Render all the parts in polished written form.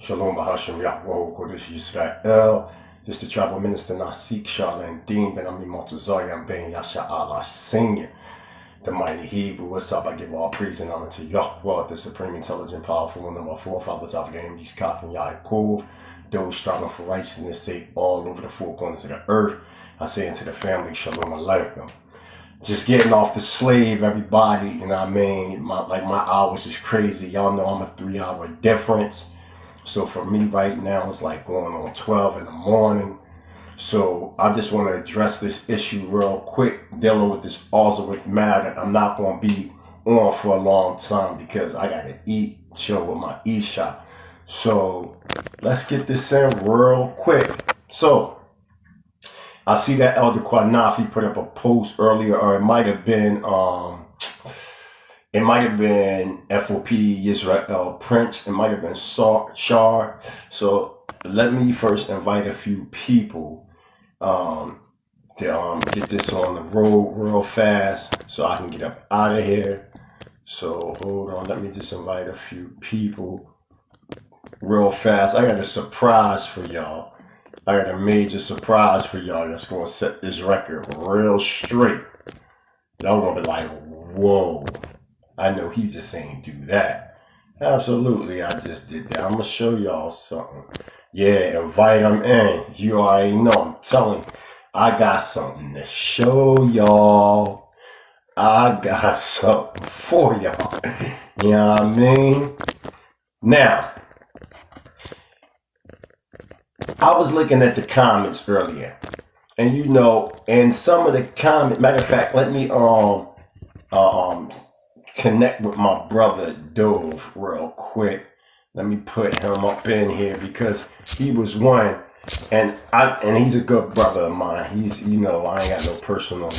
Shalom Bahashim Yahweh Kodesh Yisrael. This is the tribal minister Nasik Shala and Dean Ben Ami Maltazar Ben Yasha Allah Senior, the mighty Hebrew. What's up? I give all praise and honor to Yahweh, the supreme, intelligent, powerful one of our forefathers of the enemies, Kaf and Yaakov, those striving for righteousness' sake all over the four corners of the earth. I say unto the family, Shalom Aleichem. Just getting off the slave, everybody, you know what I mean? My hours is crazy. Y'all know I'm a 3-hour difference. So for me right now, it's like going on 12 in the morning. So I just want to address this issue real quick, dealing with this Arsareth matter. I'm not going to be on for a long time because I got to eat, chill with my Isha. So let's get this in real quick. So I see that Elder Kwanafi put up a post earlier, or it might have been FOP Israel Prince. It might have been Shar. So let me first invite a few people to get this on the road real fast so I can get up out of here. So hold on, let me just invite a few people real fast. I got a surprise for y'all. I got a major surprise for y'all that's going to set this record real straight. Y'all going to be like, whoa. I know he just ain't do that. Absolutely, I just did that. I'm going to show y'all something. Yeah, invite them in. You already know. I'm telling you, I got something to show y'all. I got something for y'all. You know what I mean? Now, I was looking at the comments earlier. And you know, in some of the comments, matter of fact, let me connect with my brother Dove real quick. Let me put him up in here because he was one, and he's a good brother of mine. He's, you know, I ain't got no personal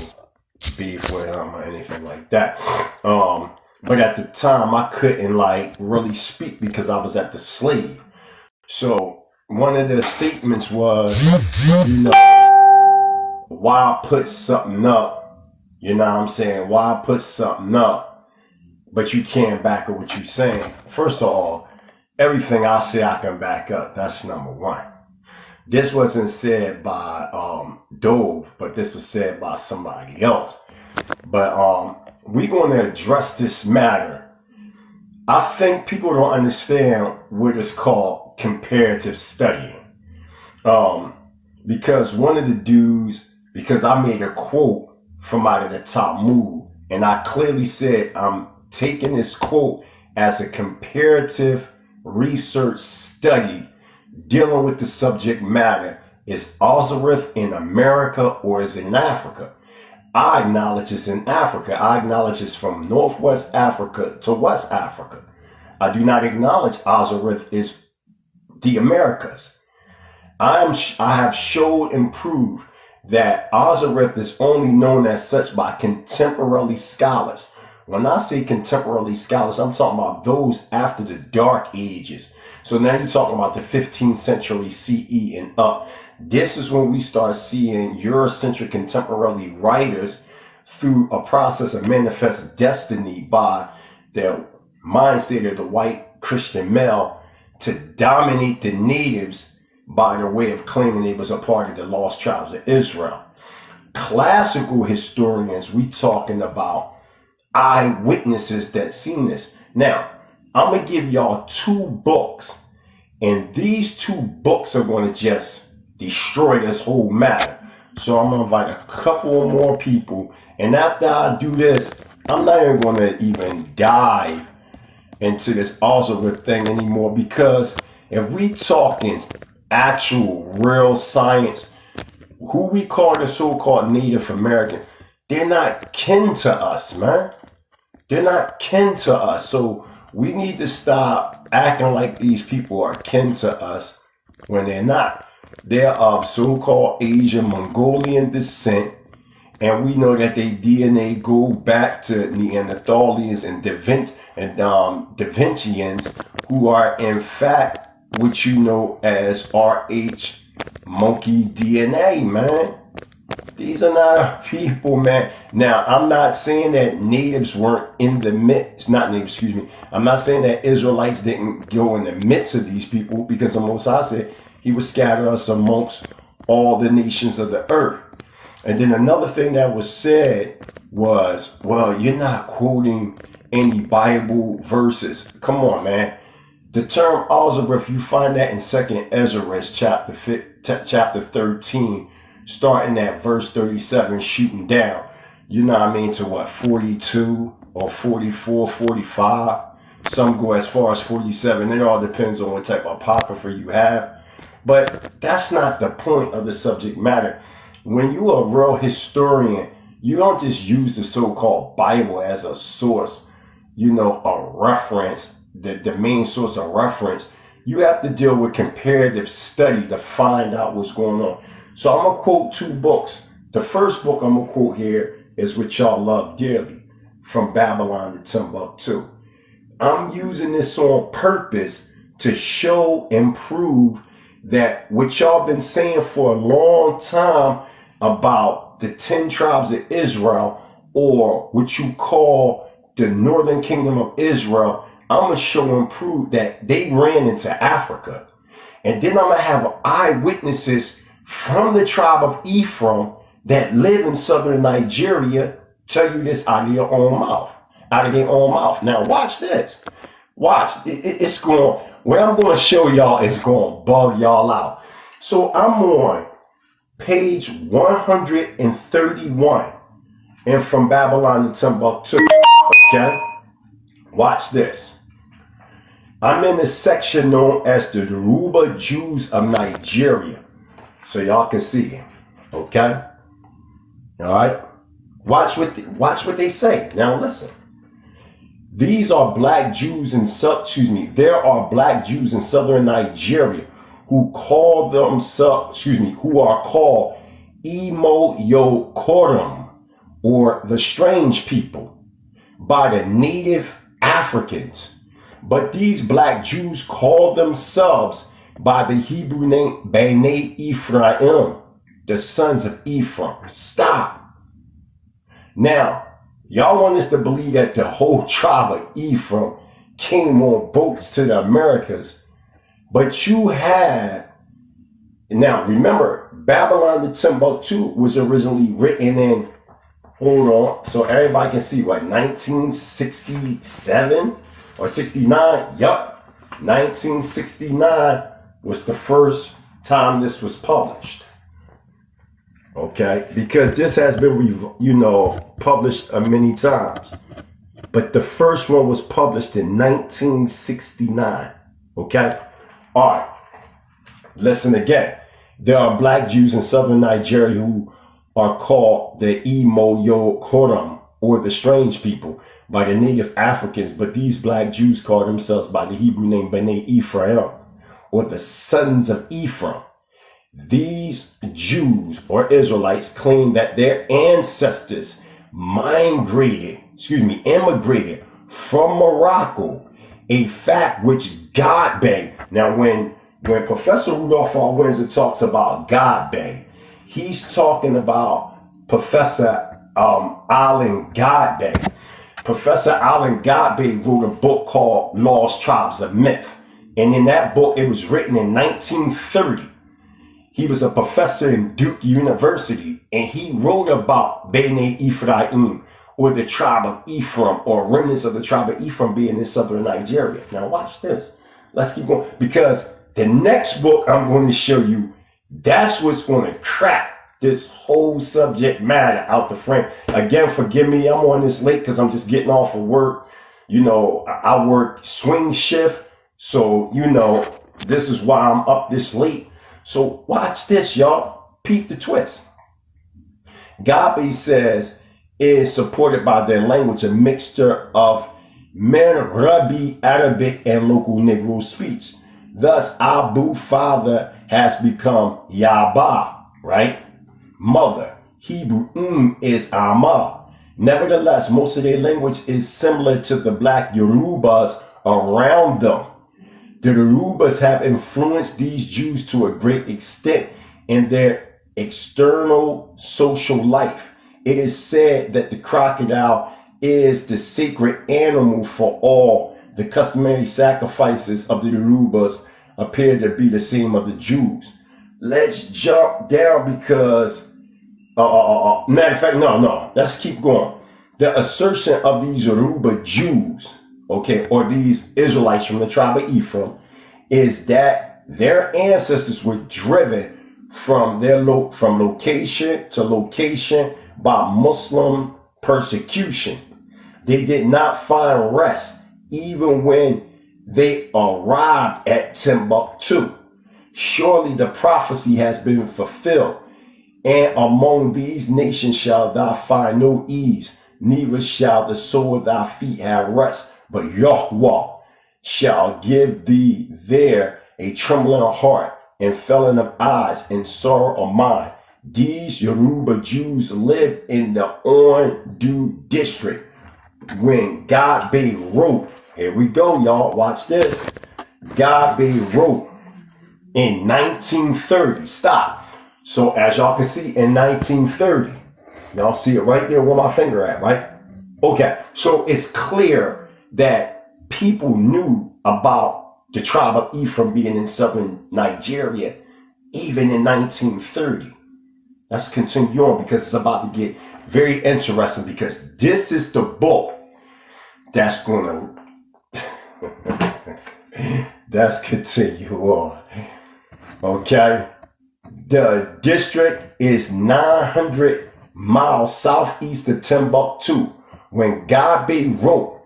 beef with him or anything like that. But at the time I couldn't like really speak because I was at the slave. So one of the statements was, you know, why put something up? You know what I'm saying? Why put something up, but you can't back up what you're saying? First of all, everything I say I can back up. That's number one. This wasn't said by Dove, but this was said by somebody else. But we're going to address this matter. I think people don't understand what is called comparative studying. Because one of the dudes, because I made a quote from out of the Talmud, and I clearly said I'm taking this quote as a comparative research study dealing with the subject matter. Is Arsareth in America or is it in Africa? I acknowledge it's in Africa. I acknowledge it's from Northwest Africa to West Africa. I do not acknowledge Arsareth is the Americas. I have showed and proved that Arsareth is only known as such by contemporary scholars. When I say contemporary scholars, I'm talking about those after the Dark Ages. So now you're talking about the 15th century CE and up. This is when we start seeing Eurocentric contemporary writers through a process of manifest destiny by the mind state of the white Christian male to dominate the natives by their way of claiming they was a part of the lost tribes of Israel. Classical historians, we talking about eyewitnesses that seen this. Now, I'm going to give y'all 2 books, and these 2 books are going to just destroy this whole matter. So I'm going to invite a couple more people, and after I do this, I'm not even going to even dive into this Arsareth thing anymore, because if we talking actual real science, who we call the so-called Native American, they're not kin to us, man. They're not kin to us. So we need to stop acting like these people are kin to us when they're not. They're of so-called Asian Mongolian descent, and we know that their DNA go back to Neanderthalians and Da Vincians, who are in fact what you know as RH monkey DNA, man. These are not our people, man. Now, I'm not saying that natives weren't in the midst, not natives, excuse me. I'm not saying that Israelites didn't go in the midst of these people, because the Most High said he would scatter us amongst all the nations of the earth. And then another thing that was said was, well, you're not quoting any Bible verses. Come on, man. The term Arsareth, you find that in 2nd Esdras chapter 13, starting at verse 37, shooting down. You know what I mean, to what, 42 or 44, 45. Some go as far as 47. It all depends on what type of apocrypha you have. But that's not the point of the subject matter. When you are a real historian, you don't just use the so-called Bible as a source, you know, a reference, the main source of reference. You have to deal with comparative study to find out what's going on. So I'm going to quote 2 books. The first book I'm going to quote here is what y'all love dearly, From Babylon to Timbuktu. I'm using this on purpose to show and prove that what y'all been saying for a long time about the 10 tribes of Israel, or what you call the northern kingdom of Israel, I'm going to show and prove that they ran into Africa. And then I'm going to have eyewitnesses from the tribe of Ephraim that live in southern Nigeria tell you this out of your own mouth, out of their own mouth. Now watch this. Watch. It's going, what I'm going to show y'all is going to bug y'all out. So I'm on page 131 and From Babylon to Timbuktu. Okay? Watch this. I'm in the section known as the Yoruba Jews of Nigeria. So y'all can see it. Okay? All right? Watch what they say. Now listen. These are black Jews in there are black Jews in southern Nigeria who call themselves, who are called Imo Yokorum, or the strange people, by the native Africans. But these black Jews call themselves by the Hebrew name Bnei Ephraim, the sons of Ephraim. Stop. Now, y'all want us to believe that the whole tribe of Ephraim came on boats to the Americas, but you had, now remember, Babylon to Timbuktu was originally written in, hold on, so everybody can see, what, 1967 or 69? Yup, 1969 was the first time this was published. Okay, because this has been, published many times. But the first one was published in 1969. Okay? All right. Listen again. There are black Jews in southern Nigeria who are called the Imo Yokorum, or the strange people, by the native Africans. But these black Jews call themselves by the Hebrew name Bnei Ephraim, or the sons of Ephraim. These Jews or Israelites claim that their ancestors immigrated from Morocco, a fact which God begged. Now, when Professor Rudolph R. Windsor talks about God begged, he's talking about Professor Alan Godbey. Professor Alan Godbey wrote a book called Lost Tribes of Myth. And in that book, it was written in 1930. He was a professor in Duke University, and he wrote about Bnei Ephraim, or the tribe of Ephraim, or remnants of the tribe of Ephraim being in southern Nigeria. Now watch this. Let's keep going, because the next book I'm going to show you, that's what's going to crack this whole subject matter out the frame. Again, forgive me, I'm on this late because I'm just getting off of work. I work swing shift, so this is why I'm up this late. So watch this, y'all. Peep the twist. Gabi says is supported by their language, a mixture of Merabi, Arabic, and local Negro speech. Thus, Abu, father, has become Yaba, right? Mother. Hebrew is Ama. Nevertheless, most of their language is similar to the black Yorubas around them. The Yorubas have influenced these Jews to a great extent in their external social life. It is said that the crocodile is the sacred animal for all. The customary sacrifices of the Yorubas appear to be the same of the Jews. Let's jump down because, matter of fact, no, let's keep going. The assertion of these Yoruba Jews, okay, or these Israelites from the tribe of Ephraim, is that their ancestors were driven from from location to location by Muslim persecution. They did not find rest even when they arrived at Timbuktu. Surely the prophecy has been fulfilled, and among these nations shall thou find no ease, neither shall the sole of thy feet have rest, but Yahweh shall give thee there a trembling of heart and failing of eyes and sorrow of mind. These Yoruba Jews lived in the Ondo district when Godbey wrote, here we go, y'all, watch this. Godbey wrote in 1930, stop. So as y'all can see in 1930, y'all see it right there where my finger at, right? Okay, so it's clear that people knew about the tribe of Ephraim being in southern Nigeria, even in 1930. Let's continue on because it's about to get very interesting, because this is the book that's going to, let's continue on. Okay. The district is 900 miles southeast of Timbuktu. When Godbey wrote,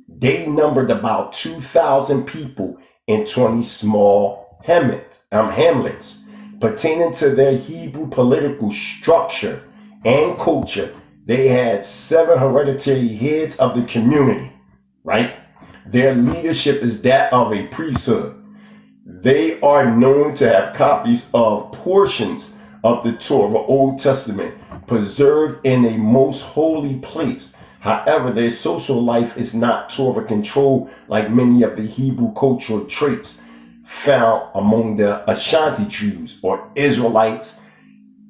they numbered about 2,000 people in 20 small hamlets. Pertaining to their Hebrew political structure and culture, they had 7 hereditary heads of the community, right? Their leadership is that of a priesthood. They are known to have copies of portions of the Torah, Old Testament, preserved in a most holy place. However, their social life is not Torah controlled like many of the Hebrew cultural traits found among the Ashanti Jews or Israelites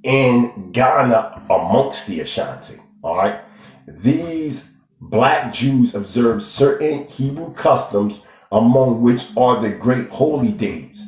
in Ghana amongst the Ashanti. All right. These black Jews observe certain Hebrew customs, among which are the great holy days.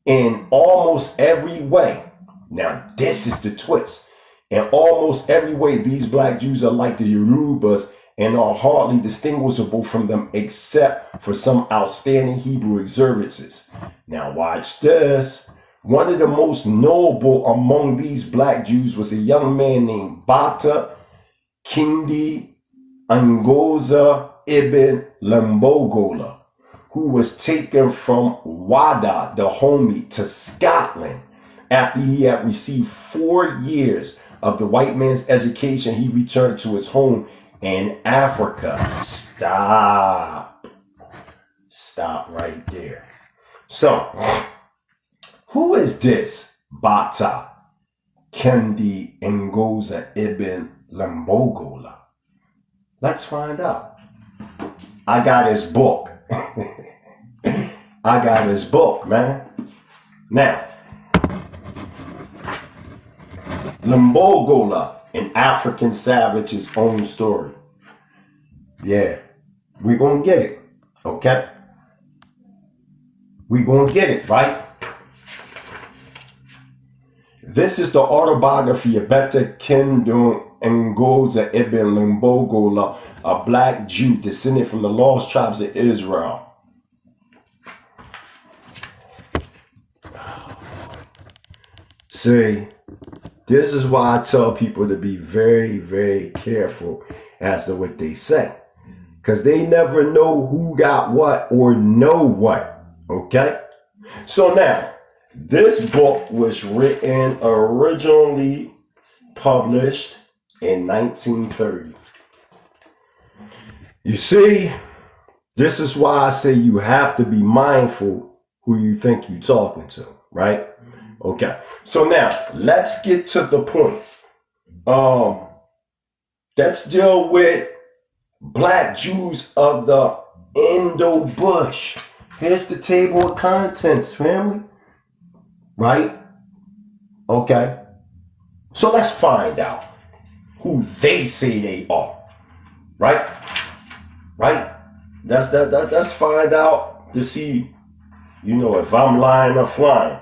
In almost every way, now this is the twist, in almost every way, these black Jews are like the Yorubas and are hardly distinguishable from them except for some outstanding Hebrew observances. Now watch this. One of the most notable among these black Jews was a young man named Bata Kindi Ngoza Ibn Lambogola, who was taken from Wada, the homie, to Scotland after he had received 4 years of the white man's education. He returned to his home in Africa. Stop right there. So, who is this Bata Kendi Ngoza Ibn Lambogola? Let's find out. I got his book. I got his book, man. Now, Lambogola, an African savage's own story. Yeah, we're going to get it, okay? We're going to get it, right? This is the autobiography of Beta Kendo Ngoza Ibn Lambogola, a black Jew descended from the lost tribes of Israel. See, this is why I tell people to be very, very careful as to what they say. Because they never know who got what or know what. Okay? So now, this book was written, originally published in 1930. You see, this is why I say you have to be mindful who you think you're talking to, right? Okay, so now let's get to the point. Let's deal with black Jews of the Indo Bush. Here's the table of contents, family. Right? Okay. So let's find out who they say they are. Right? Right? Let's find out to see, if I'm lying or flying.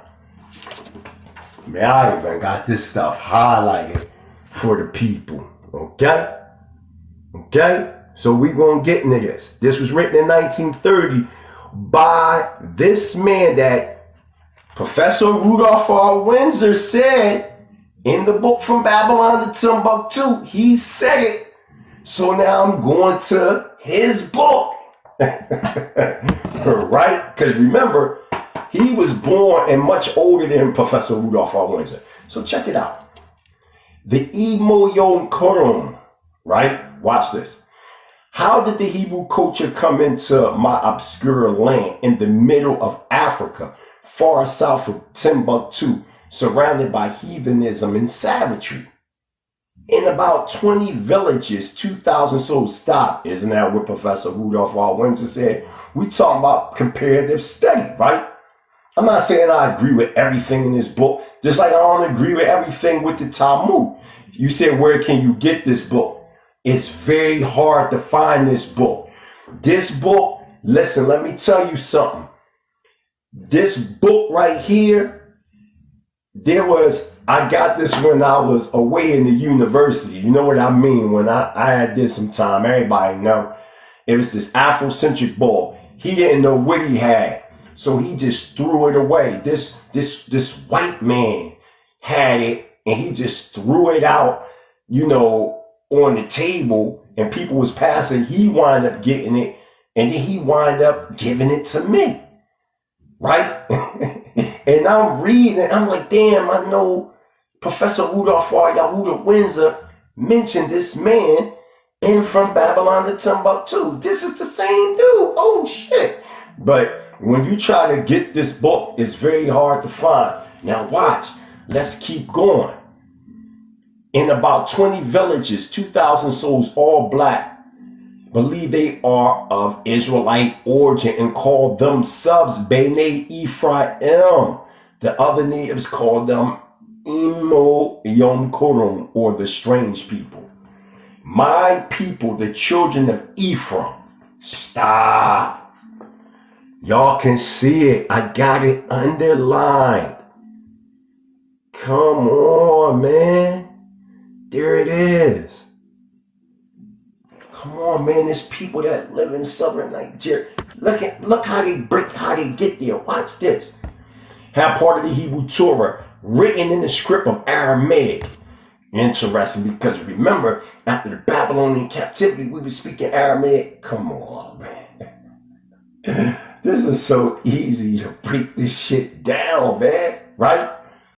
Man, I even got this stuff highlighted for the people. Okay? Okay? So we gonna get into this. This was written in 1930 by this man that Professor Rudolph R. Windsor said in the book From Babylon to Timbuktu. He said it. So now I'm going to his book. Right? Because remember, he was born and much older than Professor Rudolph R. Windsor. So check it out. The Imo Yom Korom, right? Watch this. How did the Hebrew culture come into my obscure land in the middle of Africa, far south of Timbuktu, surrounded by heathenism and savagery? In about 20 villages, 2,000 souls. Stop. Isn't that what Professor Rudolph R. Windsor said? We talking about comparative study, right? I'm not saying I agree with everything in this book, just like I don't agree with everything with the Talmud. You said, where can you get this book? It's very hard to find this book. This book, listen, let me tell you something. This book right here, I got this when I was away in the university. You know what I mean? When I had this some time, everybody know. It was this Afrocentric boy. He didn't know what he had, so he just threw it away. This white man had it, and he just threw it out, on the table, and people was passing. He wound up getting it, and then he wound up giving it to me, right? And I'm reading it. I'm like, damn, I know Professor Rudolph R. Yahuda Windsor mentioned this man in From Babylon to Timbuktu. This is the same dude. Oh, shit. But when you try to get this book, it's very hard to find. Now watch. Let's keep going. In about 20 villages, 2,000 souls, all black, believe they are of Israelite origin and call themselves Bnei Ephraim. The other natives call them Imo Yom Korom, or the strange people. My people, the children of Ephraim. Stop. Y'all can see it. I got it underlined. Come on, man. There it is. Come on, man. There's people that live in southern Nigeria. Look how they get there. Watch this. Have part of the Hebrew Torah written in the script of Aramaic. Interesting, because remember, after the Babylonian captivity, we were speaking Aramaic. Come on, man. This is so easy to break this shit down, man. Right?